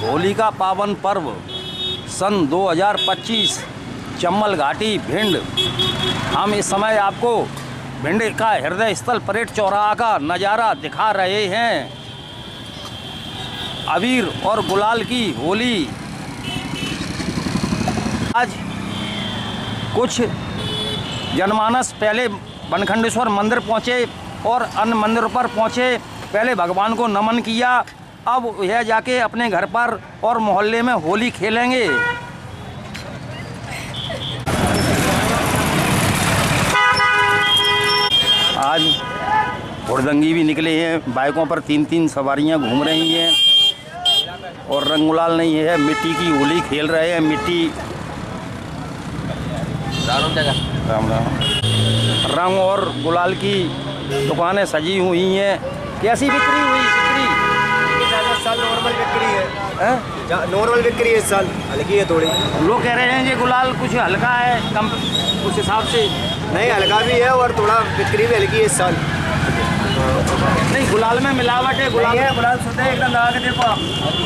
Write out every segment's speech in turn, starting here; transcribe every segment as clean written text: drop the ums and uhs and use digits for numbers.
होली का पावन पर्व सन 2025 चम्बल घाटी भिंड। हम इस समय आपको भिंड का हृदय स्थल परेड चौराहा का नज़ारा दिखा रहे हैं। अबीर और गुलाल की होली। आज कुछ जनमानस पहले बनखंडेश्वर मंदिर पहुँचे और अन्य मंदिरों पर पहुँचे, पहले भगवान को नमन किया। अब यह जाके अपने घर पर और मोहल्ले में होली खेलेंगे। आज हुड़दंगी भी निकले हैं, बाइकों पर 3-3 सवारियां घूम रही हैं और रंग गुलाल नहीं है, मिट्टी की होली खेल रहे हैं। मिट्टी राम राम रंग और गुलाल की दुकानें सजी हुई हैं। कैसी बिक्री हुई? साल नॉर्मल बिक्री है, नॉर्मल बिक्री है इस साल, हल्की है थोड़ी। लोग कह रहे हैं कि गुलाल कुछ हल्का है, कम उस हिसाब से। नहीं, हल्का भी है और थोड़ा बिक्री भी हल्की है इस साल। नहीं, गुलाल में मिलावट है। गुलाल है, गुलाल शुद्ध है एकदम। लगा के देखो आप,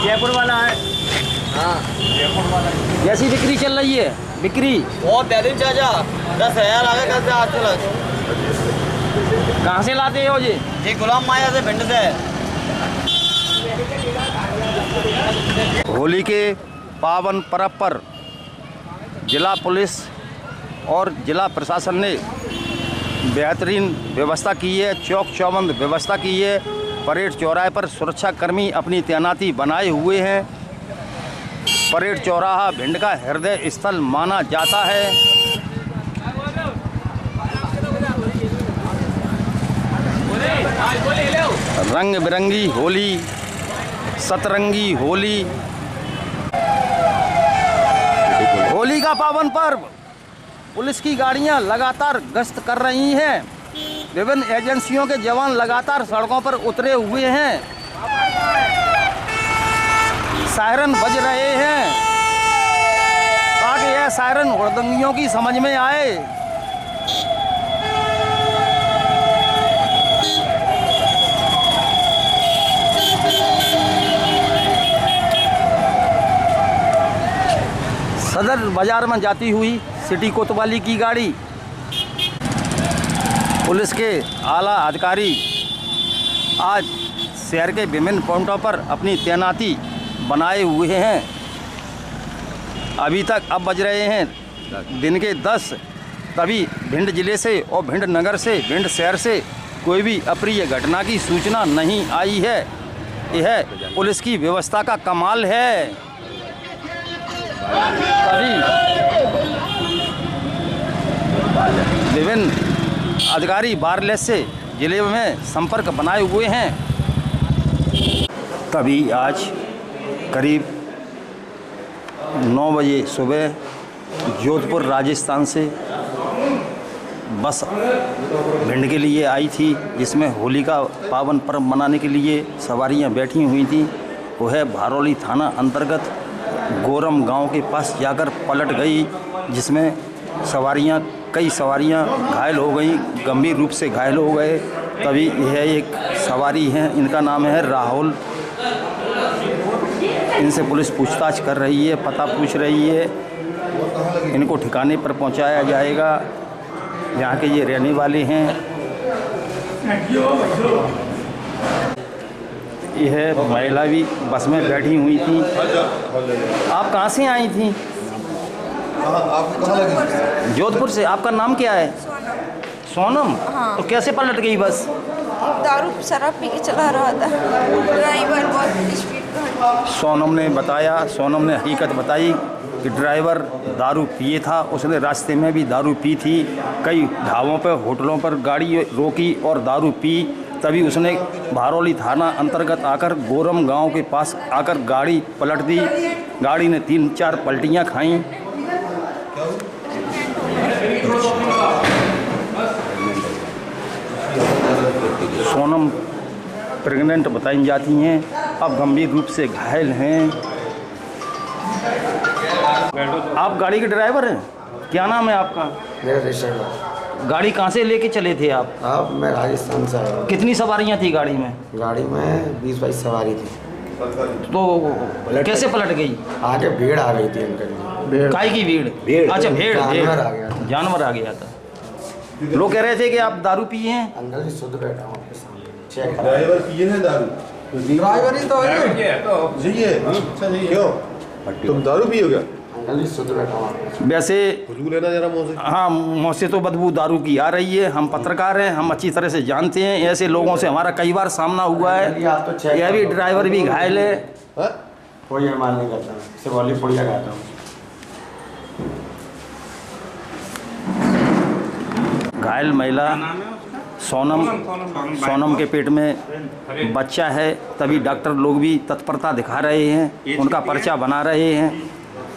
जयपुर वाला है। हाँ, जयपुर वाला है। कैसी बिक्री चल रही है? बिक्री बहुत बेहतरीन चाचा, 10,000 आगे कर दे आज तक। कहाँ से लाते हो जी? ये गुलाम माया से, भिंड से। होली के पावन पर्व पर जिला पुलिस और जिला प्रशासन ने बेहतरीन व्यवस्था की है, चौक चौबंद व्यवस्था की है। परेड चौराहे पर सुरक्षाकर्मी अपनी तैनाती बनाए हुए हैं। परेड चौराहा भिंड का हृदय स्थल माना जाता है। रंग बिरंगी होली, सतरंगी होली। होली का पावन पर्व, पुलिस की गाड़ियां लगातार गश्त कर रही हैं। विभिन्न एजेंसियों के जवान लगातार सड़कों पर उतरे हुए हैं। सायरन बज रहे हैं ताकि यह सायरन हुड़दंगियों की समझ में आए। सदर बाजार में जाती हुई सिटी कोतवाली की गाड़ी। पुलिस के आला अधिकारी आज शहर के विभिन्न पॉइंटों पर अपनी तैनाती बनाए हुए हैं। अभी तक अब बज रहे हैं दिन के 10। तभी भिंड जिले से और भिंड नगर से, भिंड शहर से कोई भी अप्रिय घटना की सूचना नहीं आई है। यह पुलिस की व्यवस्था का कमाल है। तभी विभिन्न अधिकारी वायरलेस से जिले में संपर्क बनाए हुए हैं। तभी आज करीब 9 बजे सुबह जोधपुर राजस्थान से बस भिंड के लिए आई थी, जिसमें होली का पावन पर्व मनाने के लिए सवारियां बैठी हुई थी। वह भारोली थाना अंतर्गत गोरम गांव के पास जाकर पलट गई, जिसमें कई सवारियां घायल हो गई, गंभीर रूप से घायल हो गए। तभी यह एक सवारी हैं, इनका नाम है राहुल। इनसे पुलिस पूछताछ कर रही है, पता पूछ रही है। इनको ठिकाने पर पहुंचाया जाएगा, यहाँ के ये रहने वाले हैं। यह महिला भी बस में बैठी हुई थी। आप कहाँ से आई थी? जोधपुर से। आपका नाम क्या है? सोनम। हाँ। तो कैसे पलट गई बस? दारू शराब पी के चला रहा था, ड्राइवर बहुत स्पीड। सोनम ने हकीकत बताई कि ड्राइवर दारू पिए था। उसने रास्ते में भी दारू पी थी, कई ढाबों पर, होटलों पर गाड़ी रोकी और दारू पी। तभी उसने भारोली थाना अंतर्गत आकर गोरम गांव के पास आकर गाड़ी पलट दी। गाड़ी ने 3-4 पलटियां खाईं। सोनम प्रेग्नेंट बताई जाती हैं, अब गंभीर रूप से घायल हैं। आप गाड़ी के ड्राइवर हैं? क्या नाम है आपका? मेरा ऋषभ। गाड़ी कहाँ से लेके चले थे आप? मैं राजस्थान से आया हूँ। कितनी सवारियाँ थी गाड़ी में? गाड़ी में 20-22 सवारी थी। तो कैसे पलट गई? आगे भीड़ आ गई थी अंकल जी। काय की भीड़? अच्छा भेड़, जानवर आ गया था। जानवर आ गया था। लोग कह रहे थे कि आप दारू पिए हैं। अंकल जी शुद्ध बैठा हूँ आपके सामने। ड्राइवर पिए हैं दारू? ड्राइवर ही तो है। यही है। अच्छा नहीं क्यों तुम दारू पियो क्या? अंकल जी शुद्ध बैठा हूँ आपके वैसे खुशबू लेना जरा मुँह से। हाँ, मुँह से तो बदबू दारू की आ रही है। हम पत्रकार हैं, हम अच्छी तरह से जानते हैं। ऐसे लोगों से हमारा कई बार सामना हुआ सामने। आप तो है। चेक यह भी ड्राइवर भी घायल है। हाँ? कोई अरमान नहीं करता, सिर्फ वाली पुड़िया खाता हूँ। घायल महिला सोनम के पेट में बच्चा है, तभी डॉक्टर लोग भी तत्परता दिखा रहे हैं, उनका पर्चा बना रहे हैं।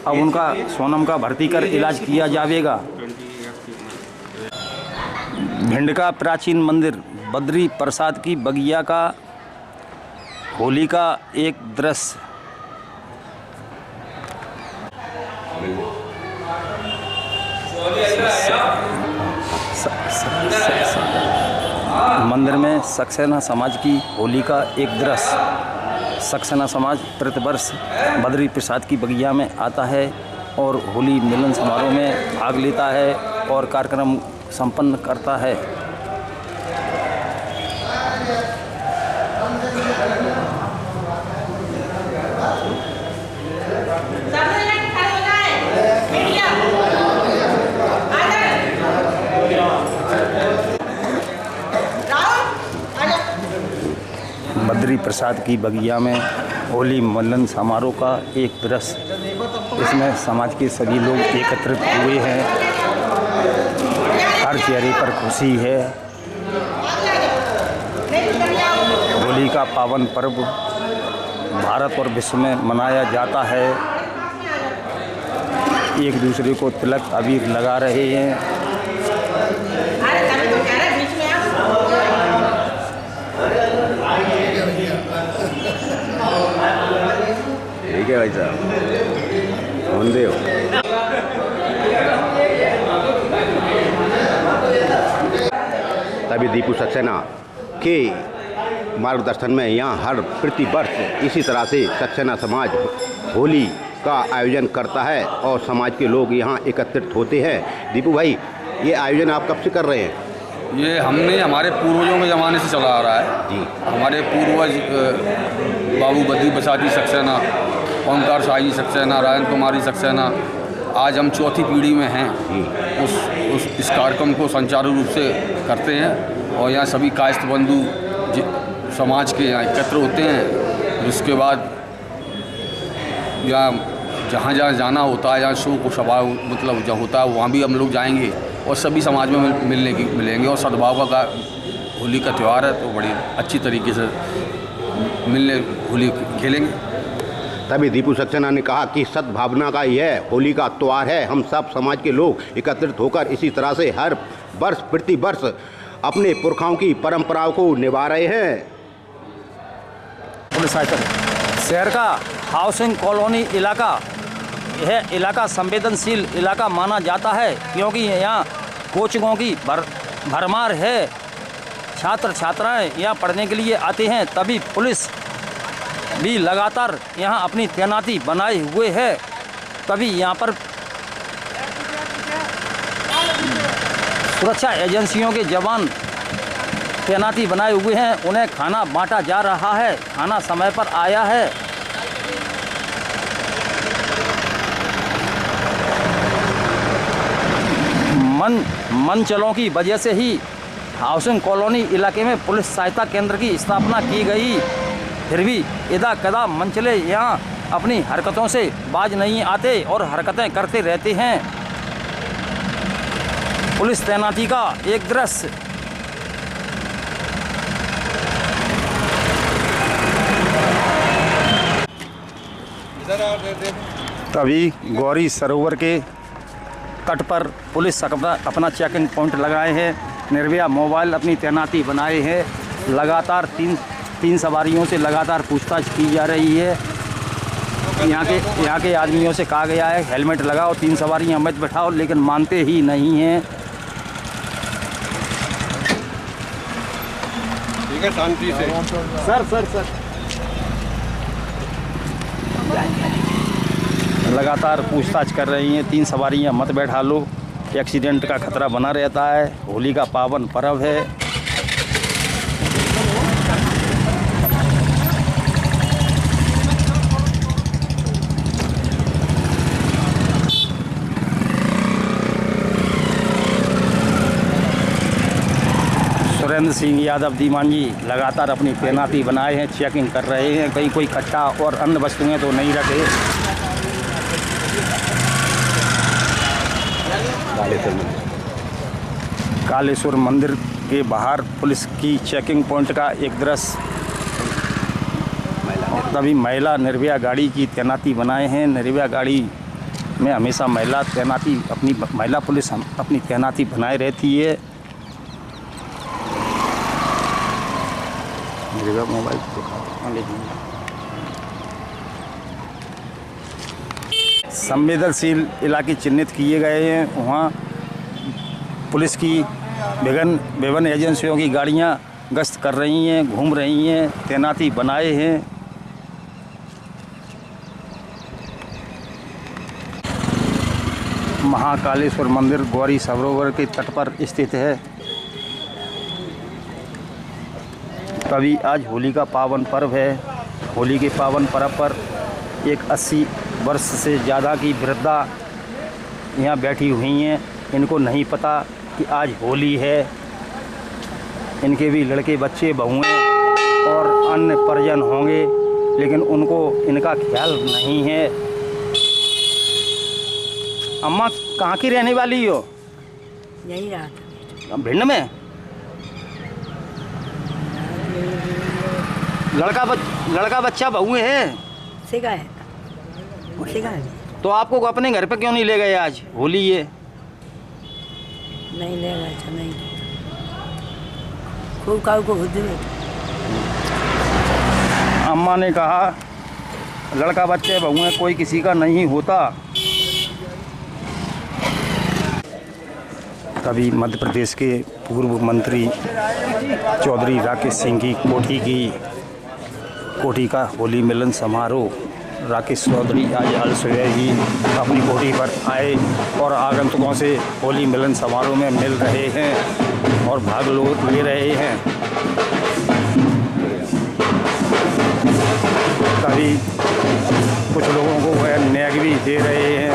अब उनका सोनम का भर्ती कर इलाज किया जाएगा। भिंड का प्राचीन मंदिर बद्री प्रसाद की बगिया का होली का एक दृश्य। मंदिर में सक्सेना समाज की होली का एक दृश्य। सक्सेना समाज प्रतिवर्ष बद्री प्रसाद की बगिया में आता है और होली मिलन समारोह में भाग लेता है और कार्यक्रम संपन्न करता है। बद्री प्रसाद की बगिया में होली मिलन समारोह का एक दृश्य। इसमें समाज के सभी लोग एकत्रित हुए हैं। हर चेहरे पर खुशी है। होली का पावन पर्व भारत और विश्व में मनाया जाता है। एक दूसरे को तिलक अबीर लगा रहे हैं। ठीक है भाई साहब, फोन दे। तभी दीपू सक्सेना के मार्गदर्शन में यहाँ हर प्रतिवर्ष इसी तरह से सक्सेना समाज होली का आयोजन करता है और समाज के लोग यहाँ एकत्रित होते हैं। दीपू भाई, ये आयोजन आप कब से कर रहे हैं? ये हमने हमारे पूर्वजों के ज़माने से चला आ रहा है जी। हमारे पूर्वज बाबू बद्री प्रसाद जी सक्सेना, ओंकार शाही सक्सेना, राजन कुमारी सक्सेना, आज हम चौथी पीढ़ी में हैं। इस कार्यक्रम को सुचारू रूप से करते हैं और यहाँ सभी कायस्थ बंधु समाज के यहाँ एकत्र होते हैं। उसके बाद यहाँ जहाँ जहाँ जाना होता है, जहाँ शो को सभा मतलब जहाँ होता है वहाँ भी हम लोग जाएंगे और सभी समाज में मिलेंगे और सद्भाव का होली का त्यौहार है तो बड़ी अच्छी तरीके से मिलने होली खेलेंगे। तभी दीपू सक्सेना ने कहा कि सद्भावना का यह होली का त्यौहार है। हम सब समाज के लोग एकत्रित होकर इसी तरह से हर वर्ष प्रति वर्ष अपने पुरखाओं की परंपराओं को निभा रहे हैं। शहर का हाउसिंग कॉलोनी इलाका, यह इलाका संवेदनशील इलाका माना जाता है क्योंकि यहाँ कोचिंगों की भरमार है। छात्र छात्राएं यहाँ पढ़ने के लिए आते हैं, तभी पुलिस भी लगातार यहाँ अपनी तैनाती बनाए हुए है। तभी यहाँ पर सुरक्षा एजेंसियों के जवान तैनाती बनाए हुए हैं। उन्हें खाना बांटा जा रहा है, खाना समय पर आया है। मंचलों की वजह से ही हाउसिंग कॉलोनी इलाके में पुलिस सहायता केंद्र की स्थापना की गई। फिर भी इदा कदा मंचले यहाँ अपनी हरकतों से बाज नहीं आते और हरकतें करते रहते हैं। पुलिस तैनाती का एक दृश्य। तभी गौरी सरोवर के तट पर पुलिस अपना चेकिंग पॉइंट लगाए हैं। निर्भया मोबाइल अपनी तैनाती बनाए हैं। लगातार तीन सवारियों से लगातार पूछताछ की जा रही है। यहाँ के आदमियों से कहा गया है हेलमेट लगाओ, 3 सवारियाँ मत बैठाओ, लेकिन मानते ही नहीं हैं। ठीक है, शांति से। सर लगातार पूछताछ कर रही हैं। 3 सवारियां मत बैठा लो, एक्सीडेंट का खतरा बना रहता है। होली का पावन पर्व है। सुरेंद्र सिंह यादव दीवानजी लगातार अपनी तैनाती बनाए हैं, चेकिंग कर रहे हैं कहीं कोई कट्टा और अन्य वस्तुएं तो नहीं रखे। कालेश्वर मंदिर के बाहर पुलिस की चेकिंग पॉइंट का एक दृश्य। तभी महिला निर्भया गाड़ी की तैनाती बनाए हैं। निर्भया गाड़ी में हमेशा महिला तैनाती महिला पुलिस अपनी तैनाती बनाए रहती है। मोबाइल संवेदनशील इलाके चिन्हित किए गए हैं। वहाँ पुलिस की विभिन्न एजेंसियों की गाड़ियाँ गश्त कर रही हैं, घूम रही हैं, तैनाती बनाए हैं। महाकालेश्वर मंदिर गौरी सरोवर के तट पर स्थित है। तभी आज होली का पावन पर्व है। होली के पावन पर्व पर एक 80 वर्ष से ज़्यादा की वृद्धा यहाँ बैठी हुई हैं। इनको नहीं पता कि आज होली है। इनके भी लड़के बच्चे बहुएं और अन्य परिजन होंगे, लेकिन उनको इनका ख्याल नहीं है। अम्मा कहाँ की रहने वाली हो? यही रहा था भिंड में। लड़का बच्चा बहुएं हैं। सिखा है तो आपको अपने घर पे क्यों नहीं ले गए? आज होली है। नहीं ले गए था, नहीं खूब काऊ को खुद में। अम्मा ने कहा लड़का बच्चे बहुएं कोई किसी का नहीं होता। तभी मध्य प्रदेश के पूर्व मंत्री चौधरी राकेश सिंह की कोठी का होली मिलन समारोह। राकेश चौधरी आज अल सुबह ही अपनी कोठी पर आए और आगंतुकों से होली मिलन समारोह में मिल रहे हैं और भाग ले रहे हैं। तभी कुछ लोगों को वह नेग भी दे रहे हैं।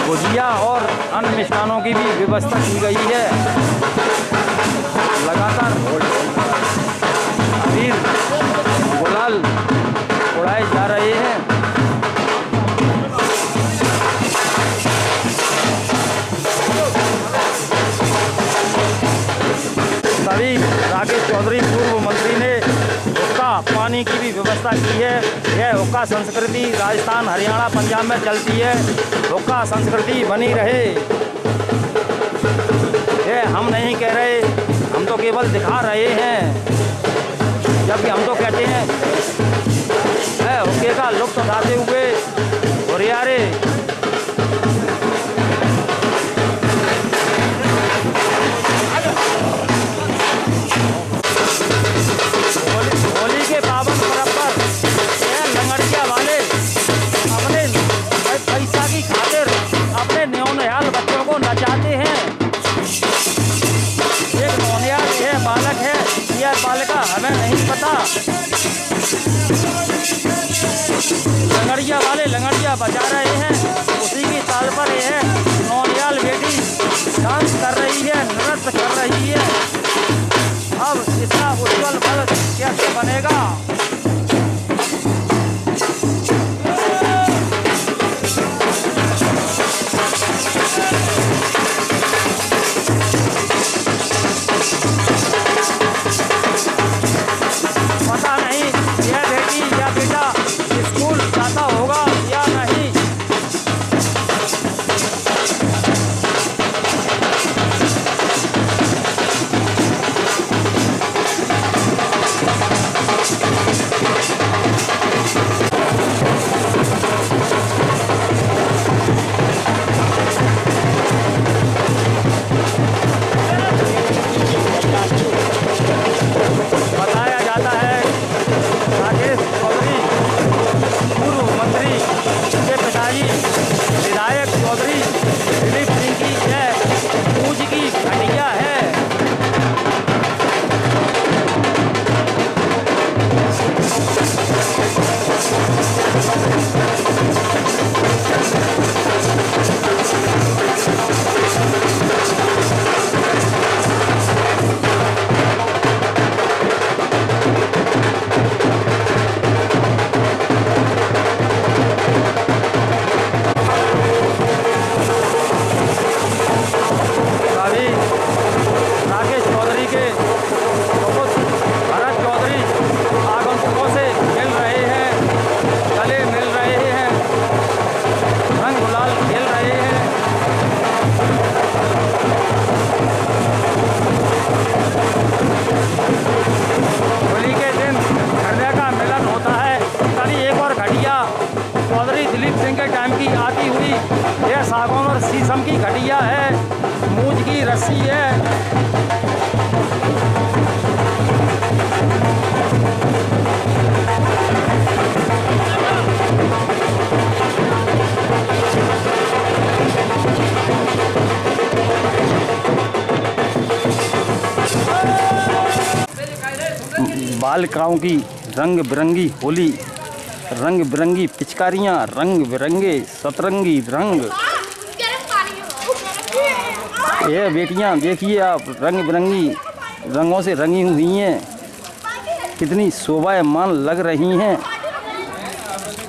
गुजिया और अन्य मिष्ठानों की भी व्यवस्था की गई है। लगातार अबीर गुलाल उड़ाए जा रहे हैं। तभी राकेश चौधरी पूर्व मंत्री ने हुक्का पानी की भी व्यवस्था की है। यह हुक्का संस्कृति राजस्थान, हरियाणा, पंजाब में चलती है। हुक्का संस्कृति बनी रहे। यह हम नहीं कह रहे, हम तो केवल दिखा रहे हैं, जबकि हम तो कहते हैं हुक्के का लुत्फ उठाते हुए हुरियारे होली के पावन पर्व पर यह लंगड़िया वाले अपने पैसा की खातिर अपने नौनिहाल बच्चों को नचाते हैं। एक नौनिहाल यह बालक पता। लंगड़िया वाले लंगड़िया बजा रहे हैं, उसी की ताल पर ये है नौनियाल बेटी डांस कर रही है, नृत्य कर रही है। अब इसका उज्जवल भविष्य कैसे बनेगा? पता नहीं यह बेटी या बेटा स्कूल जाता होगा या नहीं। बताया जाता है राकेश चौधरी पूर्व मंत्री के पिताजी विधायक चौधरी दिलीप सिंह की यह पूज की घटिया है। अभी राकेश चौधरी के पुत्र भरत चौधरी आगंतुकों से मिल रहे हैं, गले मिल रहे हैं, रंग गुलाल खेल रहे हैं। होली के दिन हृदय का मिलन होता है। कभी एक और घटिया चौधरी दिलीप सिंह के टाइम की आती हुई यह सागौन और शीशम की घटिया है, मूंज की रस्सी है। बालिकाओं की रंग बिरंगी होली, रंग बिरंगी पिचकारियाँ, रंग बिरंगे सतरंगी रंग। ये बेटियां देखिए आप, रंग बिरंगी रंगों से रंगी हुई हैं, कितनी शोभायमान लग रही हैं।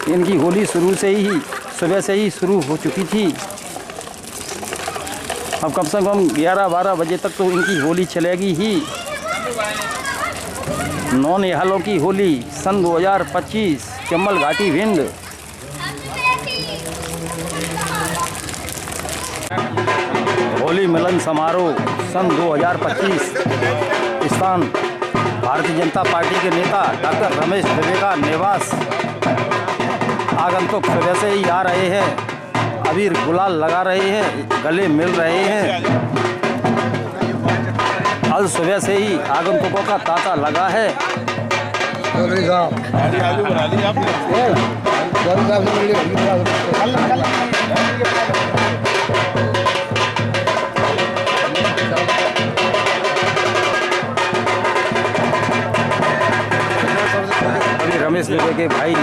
इनकी होली शुरू से ही सुबह से ही शुरू हो चुकी थी। अब कम से कम 11-12 बजे तक तो इनकी होली चलेगी ही। नौनिहालों की होली सन 2025 चंबल घाटी भिंड। होली मिलन समारोह सन 2025 स्थान भारतीय जनता पार्टी के नेता डॉक्टर रमेश दुबे का निवास। आगंतुक सुबह से ही आ रहे हैं, अबीर गुलाल लगा रहे हैं, गले मिल रहे हैं। कल सुबह से ही आगंतुकों का तांता लगा है। अभी रमेश दुबे के भाई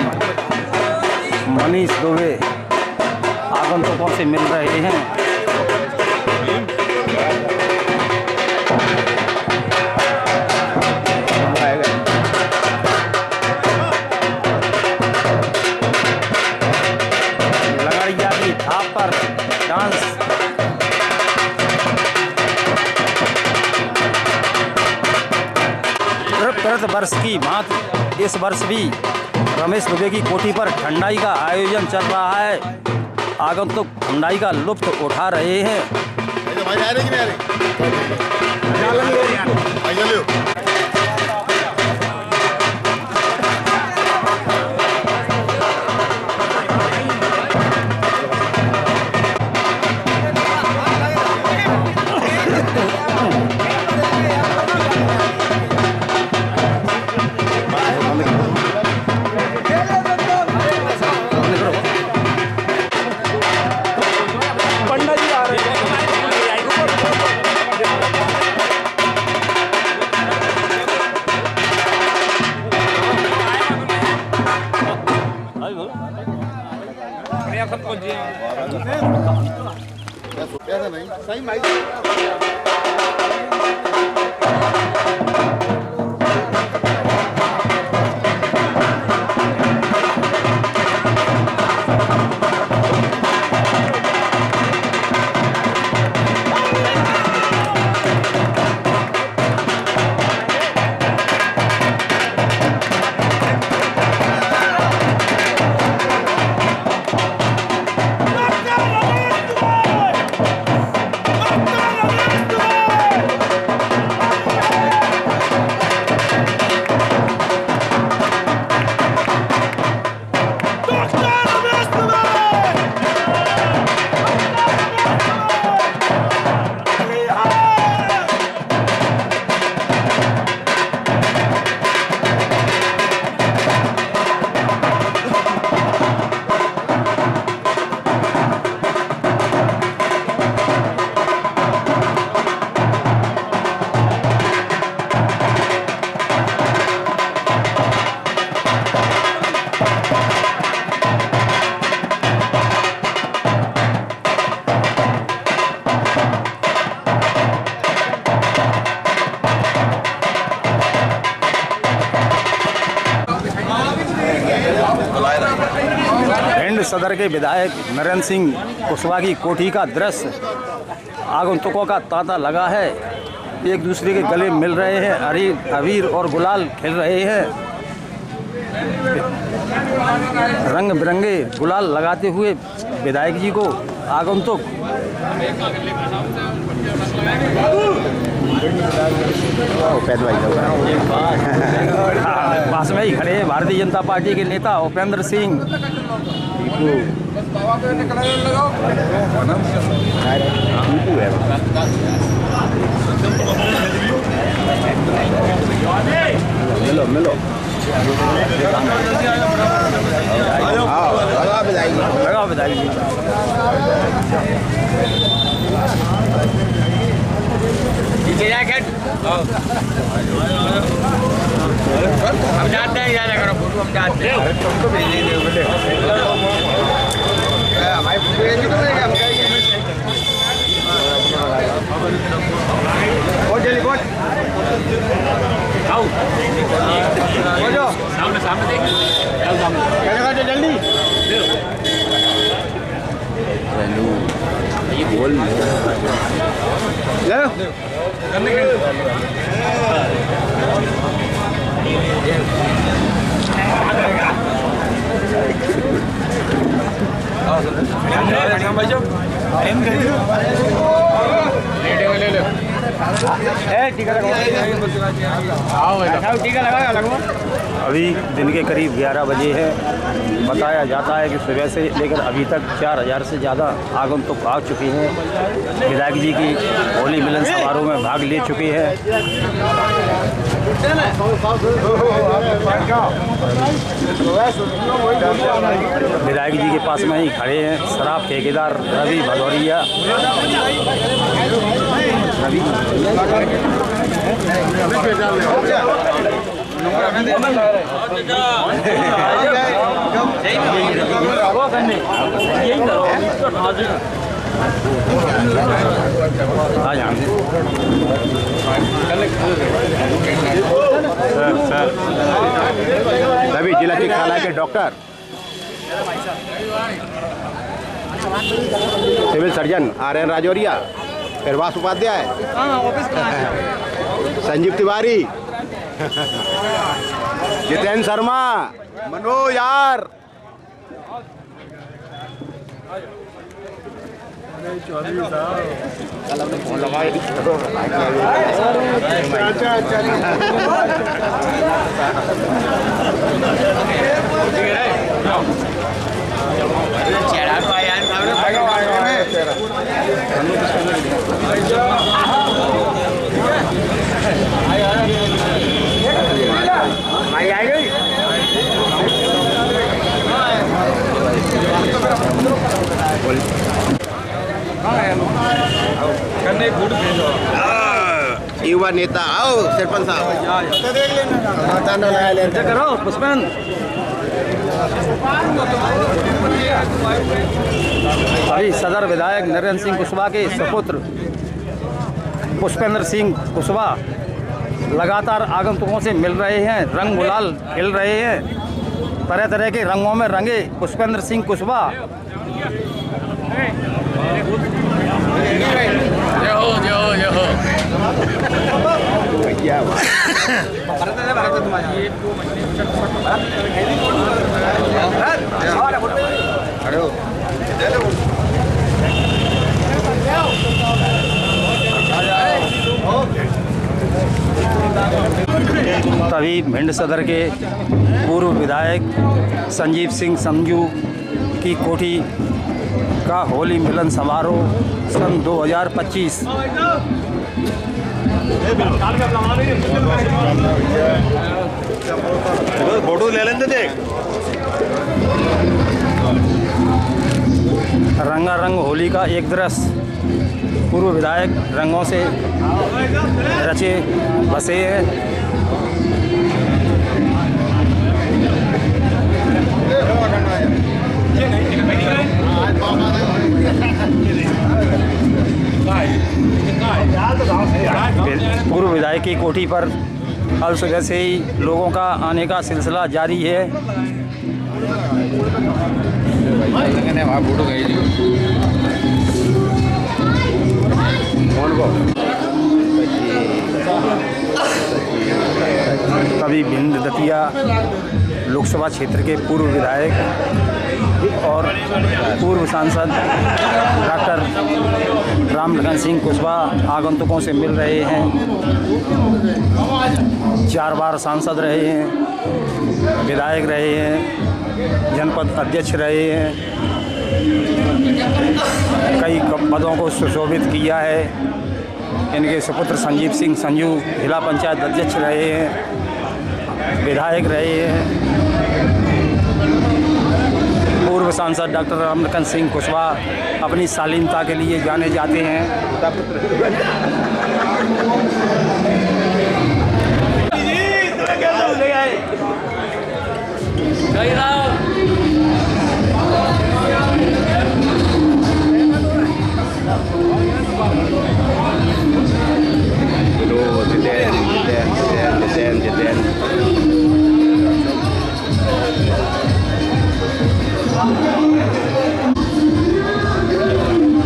मनीष दुबे आगंतुकों से मिल रहे हैं। लगड़िया की थाप पर डांस। प्रत वर्ष की भांति इस वर्ष भी रमेश दुबे की कोठी पर ठंडाई का आयोजन चल रहा है। आगंतुक ठंडाई का लुत्फ उठा रहे हैं। सदर के विधायक नरेंद्र सिंह कुशवाहा की कोठी का दृश्य आगंतुकों का तांता लगा है। एक दूसरे के गले मिल रहे हैं, अबीर और गुलाल खेल रहे हैं। रंग बिरंगे गुलाल लगाते हुए विधायक जी को आगंतुक पास में ही खड़े हैं भारतीय जनता पार्टी के नेता उपेंद्र सिंह। मिलो मिलो लगाओ विधायक जी। हम जानते हैं यार, अगर फोटो हम जानते हैं तुमको भेज देंगे हमारी फोटो भेज दो हम बहुत जल्दी बहुत आओ सामने सामने देख सामने जल्दी ये बोल ले अभी दिन के करीब 11 बजे है। बताया जाता है कि सुबह से लेकर अभी तक 4000 से ज़्यादा आगंतुक आ चुके हैं। विधायक जी की होली मिलन समारोह में भाग ले चुके हैं। विधायक जी के पास में ही खड़े हैं शराब ठेकेदार रवि भदौरिया। रवि सभी जिला चिकित्सालय के doctor, civil surgeon RN Rajauria, Prabhas Upadhyay, Sanjeev Tiwari, Jitendra Sharma, Manoj यार, फोन लगाए युवा नेता आओ सरपंच साहब करो पुष्पन। अभी सदर विधायक नरेंद्र सिंह कुशवाहा के सुपुत्र पुष्पेंद्र सिंह कुशवाहा लगातार आगंतुकों से मिल रहे हैं, रंग गुलाल खेल रहे हैं, तरह तरह के रंगों में रंगे पुष्पेंद्र सिंह कुशवाहा। तभी भिंड सदर के पूर्व विधायक संजीव सिंह संजू की कोठी का होली मिलन समारोह सन 2025 फोटो ले लेंगे देख। रंगारंग होली का एक दृश्य पूर्व विधायक रंगों से रचे बसे हैं। पूर्व विधायक की कोठी पर कल सुबह से ही लोगों का आने का सिलसिला जारी है। तभी भिंड दतिया लोकसभा क्षेत्र के पूर्व विधायक और पूर्व सांसद डॉक्टर रामलखन सिंह कुशवाहा आगंतुकों से मिल रहे हैं। 4 बार सांसद रहे हैं, विधायक रहे हैं, जनपद अध्यक्ष रहे हैं, कई पदों को सुशोभित किया है। इनके सुपुत्र संजीव सिंह संजू जिला पंचायत अध्यक्ष रहे हैं, विधायक रहे हैं। पूर्व सांसद डॉक्टर रामलखन सिंह कुशवाहा अपनी शालीनता के लिए जाने जाते हैं।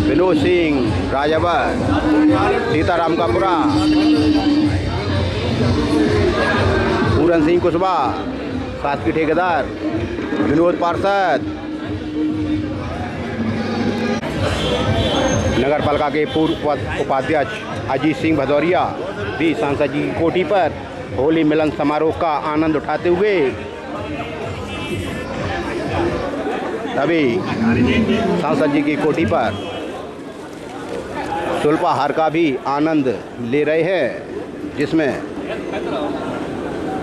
विनोद सिंह राजावर, सीताराम कापुरा, पूरन सिंह कुशवाहा, शासकीय ठेकेदार विनोद पार्षद, नगर पालिका के पूर्व उपाध्यक्ष अजीत सिंह भदौरिया भी सांसद जी की कोठी पर होली मिलन समारोह का आनंद उठाते हुए अभी सांसद जी की कोठी पर सुल्पाहार का भी आनंद ले रहे हैं, जिसमें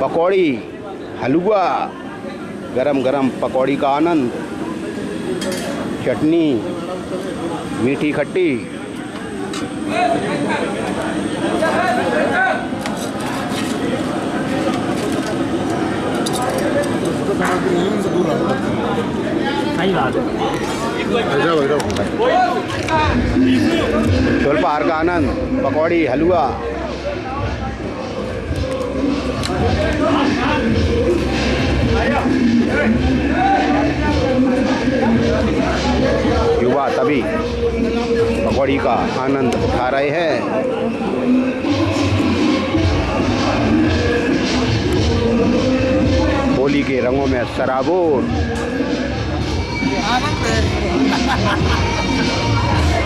पकौड़ी, हलवा, गरम गरम पकौड़ी का आनंद, चटनी, मीठी खट्टी, सुल्पाहार का आनंद, पकौड़ी, हलवा, युवा तभी पकौड़ी का आनंद उठा रहे हैं। होली के रंगों में सराबोर